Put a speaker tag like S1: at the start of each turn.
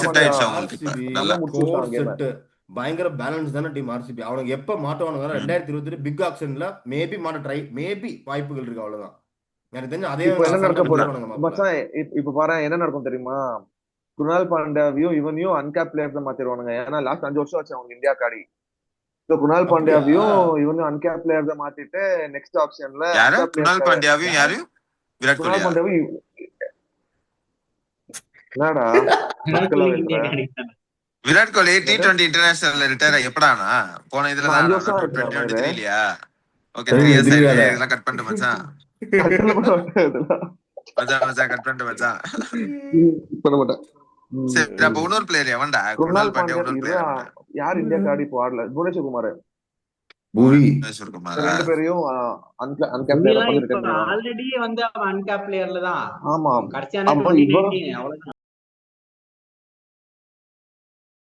S1: Set
S2: ஆமாங்கயா.
S1: ஆயிடுச்சு அவங்களுக்கு இப்ப
S3: ஆர்சிபி
S1: நல்லா.
S2: முடிச்சு
S3: கோர்
S2: விட்டாங்க கேம.
S3: செட்டு பயங்கர பேலன்ஸ் தானே டீம் ஆர்சிபி. அவனுக்கு எப்ப மாட்டுவானுங்க
S1: ம்.
S3: 2023 பிக் ஆக்ஷன்ல மேபி மாட்ட ட்ரை, மேபி வாய்ப்புகள் இருக்கு அவ்வளவுதான். எனக்கு தெரிஞ்சு அதே
S2: இப்போ என்ன நடக்க
S3: அசால்ட்டா
S2: போற
S3: முடிச்சிருவானுங்க மாப்பிள.
S2: மச்சான்? இப்ப பாரு என்ன நடக்கும் தெரியுமா? குருணால் பாண்டியாவையும் இவனையும் அன்கேப் பிளேயர்ஸ் தான் மாத்திருவானுங்க. ஏன்னா லாஸ்ட் 5 வருஷம் ஆச்சு அவங்க இந்தியா காடி. So குணால்
S3: அப்படியா?
S2: பாண்டியாவையும் இவனையும் அன்கேப் பிளேயர்ஸ் மாத்திட்டு நெக்ஸ்ட் ஆப்ஷன்ல
S1: யாரு
S2: அன்கேப்
S1: குணால்
S2: பிளேயர்ஸ்.
S1: பாண்டியாவையும்
S3: யாரு?
S1: யாரு? விராட்
S2: குணால்
S1: கோலியா?
S2: பாண்டியாவையும் என்னடா நக்கலா
S4: இந்தியா
S2: பேசுற?
S4: கிடைக்கும்.
S1: விராட் கோலி
S2: என்னது?
S1: T20 international retire எப்படானா? போன இதுல
S2: இன்னும்
S1: தான்
S2: 5 வருஷம் இருக்கு மயிரு.
S1: 2023 ஓகே 3
S3: ஏய்
S1: இயர்ஸ் ஆயிடுச்சு.
S3: எதிரியாத.
S1: இதெல்லாம் கட் பண்ணிட்டு மச்சான்.
S2: கட்டல பண்ண மாட்டேன் இதெல்லாம்.
S1: மச்சான் கட் பண்ணிட்டு மச்சான்.
S2: பண்ண மாட்டேன்.
S1: சரி அப்ப இன்னொரு பிளேயர் எவன்டா?
S2: குருணால்
S1: குணால் பாண்டியா
S2: பாண்டியா
S1: இன்னொரு பிளேயர்
S2: இருடா.
S1: எவன்டா?
S2: யார் இந்தியா காடி இப்போ ஆடல? புவனேஸ்வர் குமார்.
S3: புவி.
S1: புவனேஸ்வர் குமாரா?
S2: ரெண்டு பேரையும் அன்கேப் பிளேயர்
S4: புவிலாம்
S2: பண்ணி
S4: இப்ப
S2: ரிட்டர்ன் பண்ணிடுவாங்க.
S4: ஆல்ரெடி வந்து அவன் அன்கேப் பிளேயர்ல தான்.
S2: ஆமா.
S4: கடைசியான
S2: அப்ப இவன்
S4: 2019 அவ்வளவுதான்.